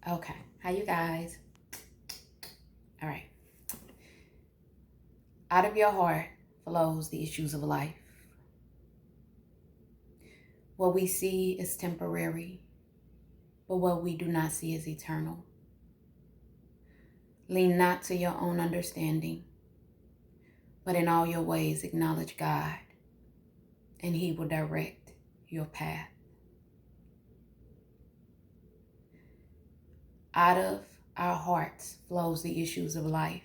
Okay. Hi, you guys. All right. Out of your heart flows the issues of life. What we see is temporary, but what we do not see is eternal. Lean not to your own understanding, but in all your ways acknowledge God, and He will direct your path. Out of our hearts flows the issues of life.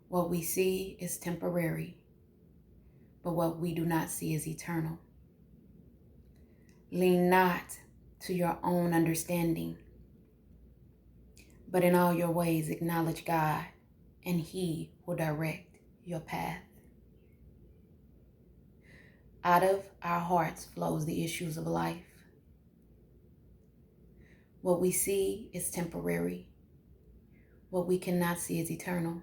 What we see is temporary, but what we do not see is eternal. Lean not to your own understanding, but in all your ways acknowledge God, and He will direct your path. Out of our hearts flows the issues of life. What we see is temporary. What we cannot see is eternal.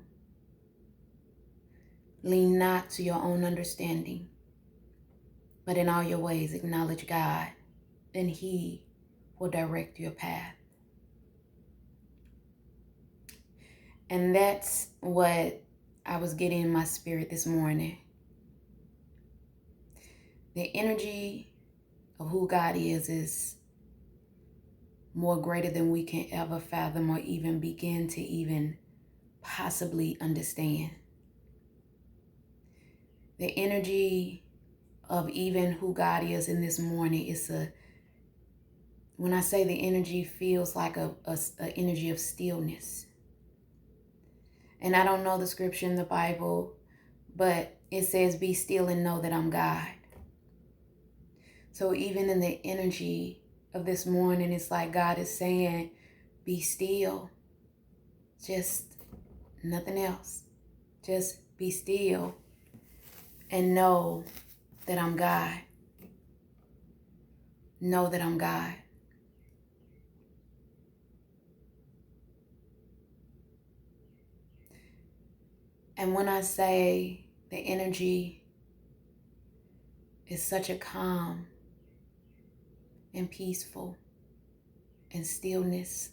Lean not to your own understanding, but in all your ways acknowledge God, and He will direct your path. And that's what I was getting in my spirit this morning. The energy of who God is more greater than we can ever fathom or even begin to even possibly understand. The energy of even who God is in this morning is when I say the energy feels like a energy of stillness. And I don't know the scripture in the Bible, but it says, be still and know that I'm God. So even in the energy of this morning, it's like God is saying, be still. Just nothing else. Just be still and know that I'm God. Know that I'm God. And when I say the energy is such a calm and peaceful and stillness,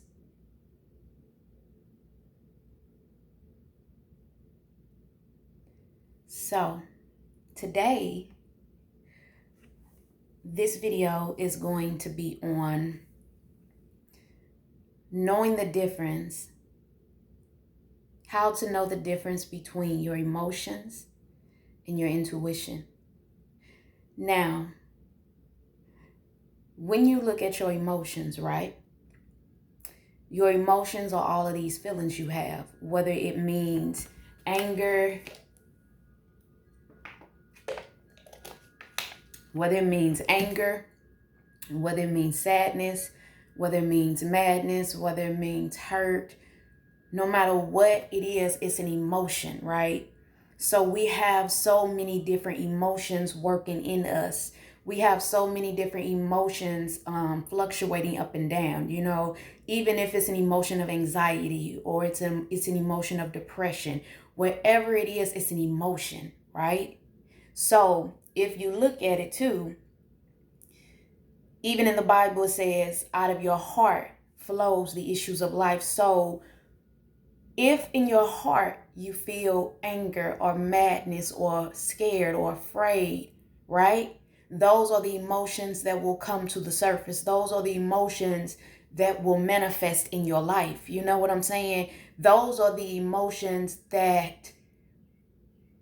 so today, this video is going to be on knowing the difference, how to know the difference between your emotions and your intuition. Now, when you look at your emotions, right? Your emotions are all of these feelings you have, whether it means anger, whether it means sadness, whether it means madness, whether it means hurt. No matter what it is, it's an emotion, right? So we have so many different emotions working in us. We have so many different emotions fluctuating up and down, even if it's an emotion of anxiety or it's an emotion of depression. Wherever it is, it's an emotion, right? So if you look at it too, even in the Bible it says, out of your heart flows the issues of life. So if in your heart you feel anger or madness or scared or afraid, right? Those are the emotions that will come to the surface. Those are the emotions that will manifest in your life. You know what I'm saying? Those are the emotions that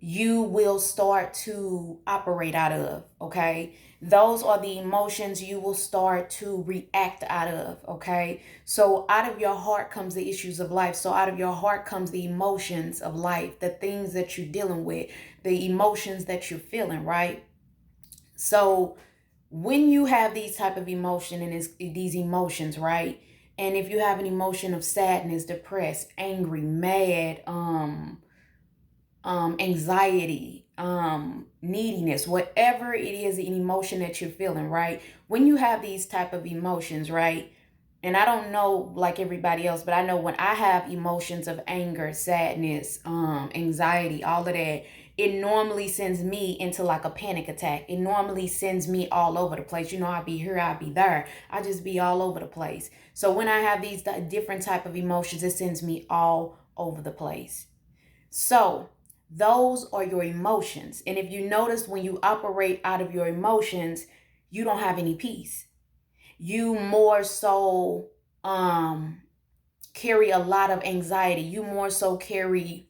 you will start to operate out of, okay? Those are the emotions you will start to react out of, okay? So out of your heart comes the issues of life. So out of your heart comes the emotions of life, the things that you're dealing with, the emotions that you're feeling, right? So when you have these type of emotion and these emotions, right? And if you have an emotion of sadness, depressed, angry, mad, anxiety, neediness, whatever it is, an emotion that you're feeling, right? When you have these type of emotions, right? And I don't know like everybody else, but I know when I have emotions of anger, sadness, anxiety, all of that, it normally sends me into like a panic attack. It normally sends me all over the place. I'll be here, I'll be there. I just be all over the place. So when I have these different type of emotions, it sends me all over the place. So those are your emotions. And if you notice, when you operate out of your emotions, you don't have any peace. You more so carry a lot of anxiety. You more so carry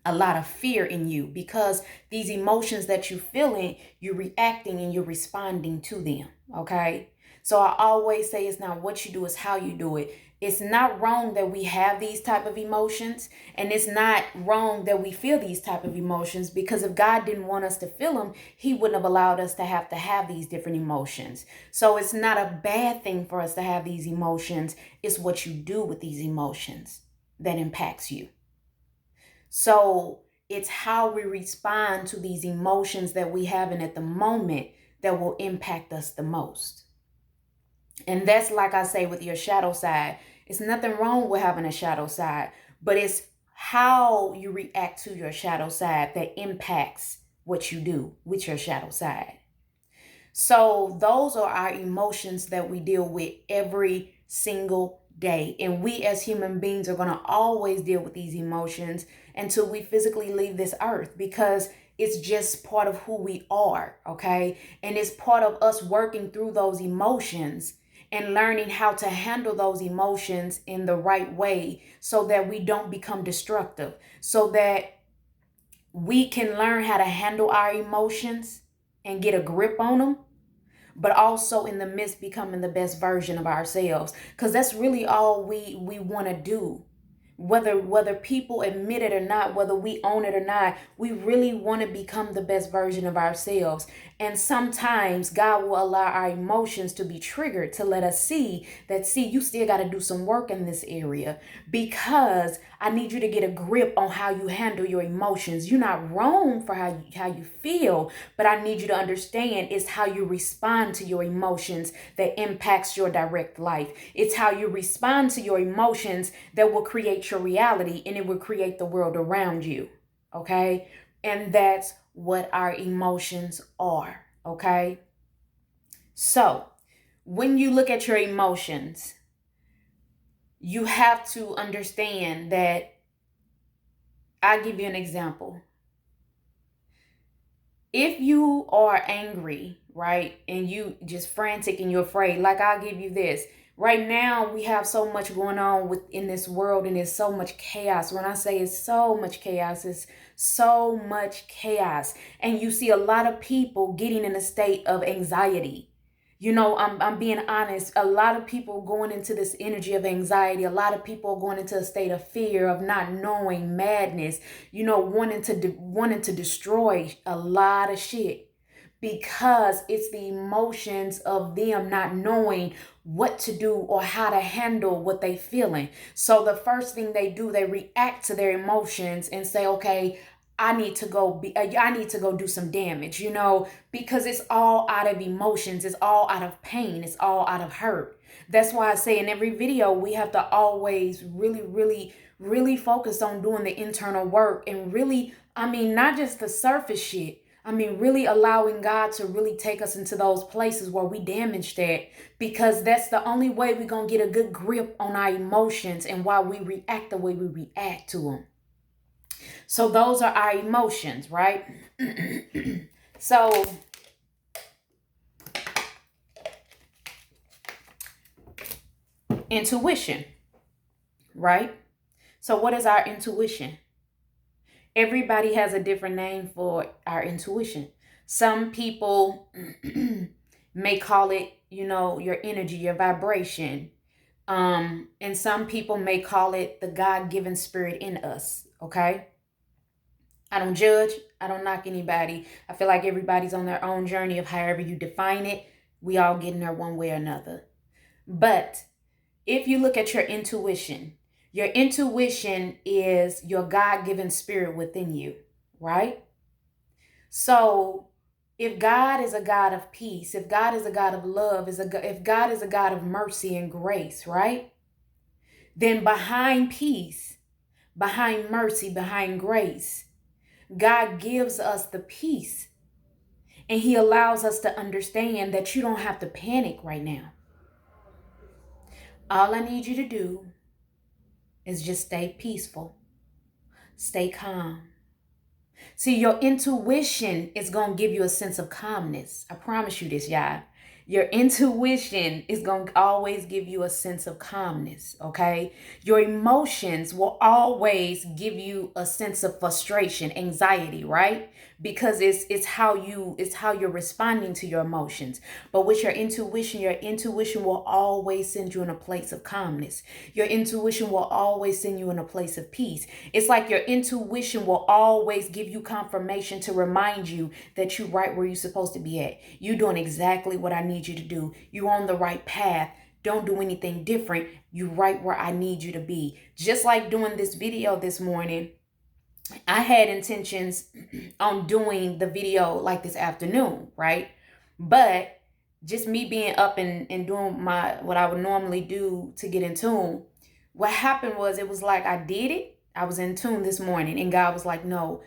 a lot of fear in you, because these emotions that you're feeling, you're reacting and you're responding to them. Okay. So I always say, it's not what you do, it's how you do it. It's not wrong that we have these type of emotions, and it's not wrong that we feel these type of emotions, because if God didn't want us to feel them, he wouldn't have allowed us to have these different emotions. So it's not a bad thing for us to have these emotions. It's what you do with these emotions that impacts you. So it's how we respond to these emotions that we have in at the moment that will impact us the most. And that's, like I say, with your shadow side. It's nothing wrong with having a shadow side, but it's how you react to your shadow side that impacts what you do with your shadow side. So those are our emotions that we deal with every single day. And we as human beings are going to always deal with these emotions until we physically leave this earth, because it's just part of who we are. Okay. And it's part of us working through those emotions and learning how to handle those emotions in the right way, so that we don't become destructive, so that we can learn how to handle our emotions and get a grip on them, but also in the midst becoming the best version of ourselves, because that's really all we want to do. Whether people admit it or not, whether we own it or not, we really want to become the best version of ourselves. And sometimes God will allow our emotions to be triggered to let us see that, you still got to do some work in this area, because I need you to get a grip on how you handle your emotions. You're not wrong for how you feel, but I need you to understand it's how you respond to your emotions that impacts your direct life. It's how you respond to your emotions that will create your reality, and it will create the world around you. Okay? And that's what our emotions are. Okay? So when you look at your emotions, you have to understand that, I'll give you an example. If you are angry, right, and you just frantic and you're afraid, like, I'll give you this. Right now, we have so much going on in this world, and there's so much chaos. When I say it's so much chaos, it's so much chaos. And you see a lot of people getting in a state of anxiety. I'm being honest. A lot of people going into this energy of anxiety. A lot of people going into a state of fear, of not knowing, madness, wanting to destroy a lot of shit, because it's the emotions of them not knowing what to do or how to handle what they feeling. So the first thing they do, they react to their emotions and say, okay, I need to go do some damage, because it's all out of emotions. It's all out of pain. It's all out of hurt. That's why I say in every video, we have to always really, really, really focus on doing the internal work, and really, not just the surface shit. Really allowing God to really take us into those places where we damaged that, because that's the only way we're going to get a good grip on our emotions and why we react the way we react to them. So those are our emotions, right? So intuition, right? So what is our intuition? Everybody has a different name for our intuition. Some people may call it, your energy, your vibration. And some people may call it the God-given spirit in us, okay? I don't judge. I don't knock anybody. I feel like everybody's on their own journey of however you define it. We all get in there one way or another. But if you look at your intuition is your God-given spirit within you, right? So if God is a God of peace, if God is a God of love, if God is a God of mercy and grace, right? Then behind peace, behind mercy, behind grace, God gives us the peace, and he allows us to understand that you don't have to panic right now. All I need you to do is just stay peaceful, stay calm. See, your intuition is going to give you a sense of calmness. I promise you this, y'all. Your intuition is going to always give you a sense of calmness, okay? Your emotions will always give you a sense of frustration, anxiety, right? Because it's how you're responding to your emotions. But with your intuition will always send you in a place of calmness. Your intuition will always send you in a place of peace. It's like your intuition will always give you confirmation to remind you that you're right where you're supposed to be at. You're doing exactly what I need you to do. You're on the right path. Don't do anything different. You're right where I need you to be. Just like doing this video this morning, I had intentions on doing the video like this afternoon, right? But just me being up and doing what I would normally do to get in tune, what happened was it was like I did it. I was in tune this morning and God was like, no,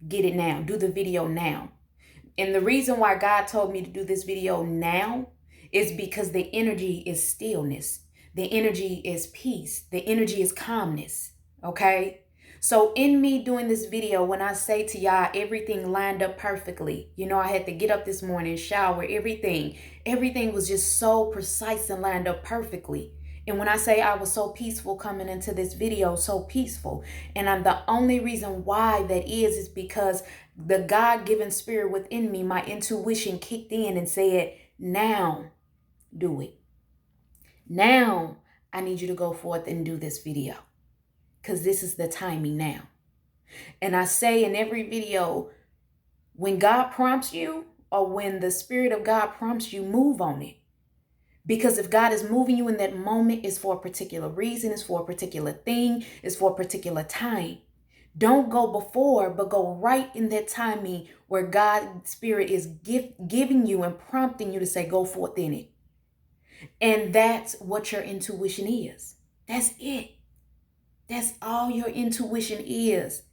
get it now. Do the video now. And the reason why God told me to do this video now is because the energy is stillness. The energy is peace. The energy is calmness. Okay? So in me doing this video, when I say to y'all, everything lined up perfectly. You know, I had to get up this morning, shower, everything was just so precise and lined up perfectly. And when I say I was so peaceful coming into this video, so peaceful. And I'm the only reason why that is because the God-given spirit within me, my intuition kicked in and said, now do it. Now I need you to go forth and do this video. Because this is the timing now. And I say in every video, when God prompts you or when the Spirit of God prompts you, move on it. Because if God is moving you in that moment, it's for a particular reason, it's for a particular thing, it's for a particular time. Don't go before, but go right in that timing where God's Spirit is giving you and prompting you to say, go forth in it. And that's what your intuition is. That's it. That's all your intuition is.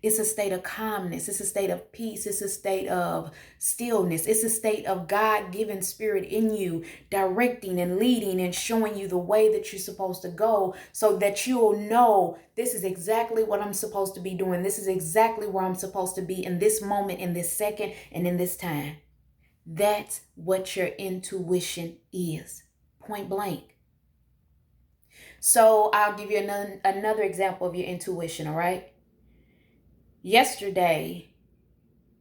It's a state of calmness. It's a state of peace. It's a state of stillness. It's a state of God-given spirit in you, directing and leading and showing you the way that you're supposed to go so that you'll know this is exactly what I'm supposed to be doing. This is exactly where I'm supposed to be in this moment, in this second, and in this time. That's what your intuition is. Point blank. So I'll give you another example of your intuition, all right? Yesterday,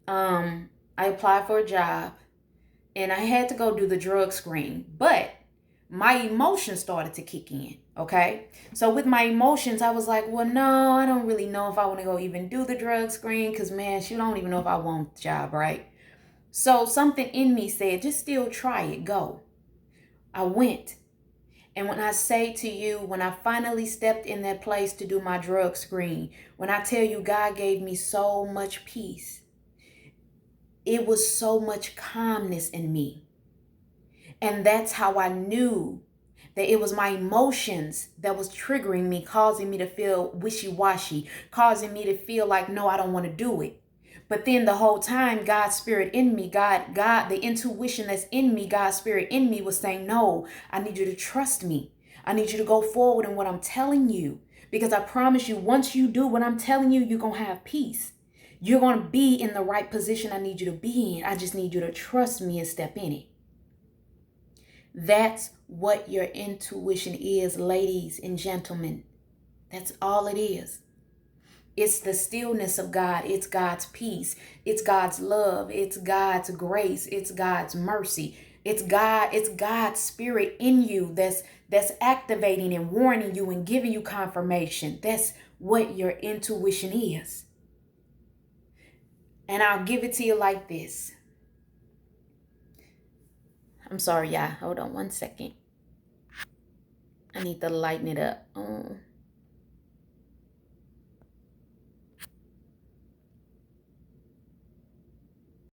I applied for a job and I had to go do the drug screen, but my emotions started to kick in, okay? So with my emotions, I was like, well, no, I don't really know if I want to go even do the drug screen because, man, she don't even know if I want the job, right? So something in me said, just still try it, go. I went. And when I say to you, when I finally stepped in that place to do my drug screen, when I tell you God gave me so much peace, it was so much calmness in me. And that's how I knew that it was my emotions that was triggering me, causing me to feel wishy-washy, causing me to feel like, no, I don't want to do it. But then the whole time, God's spirit in me, God, the intuition that's in me, God's spirit in me was saying, no, I need you to trust me. I need you to go forward in what I'm telling you. Because I promise you, once you do what I'm telling you, you're going to have peace. You're going to be in the right position I need you to be in. I just need you to trust me and step in it. That's what your intuition is, ladies and gentlemen. That's all it is. It's the stillness of God. It's God's peace. It's God's love. It's God's grace. It's God's mercy. It's God's spirit in you that's activating and warning you and giving you confirmation. That's what your intuition is. And I'll give it to you like this. I'm sorry, y'all. Hold on one second. I need to lighten it up.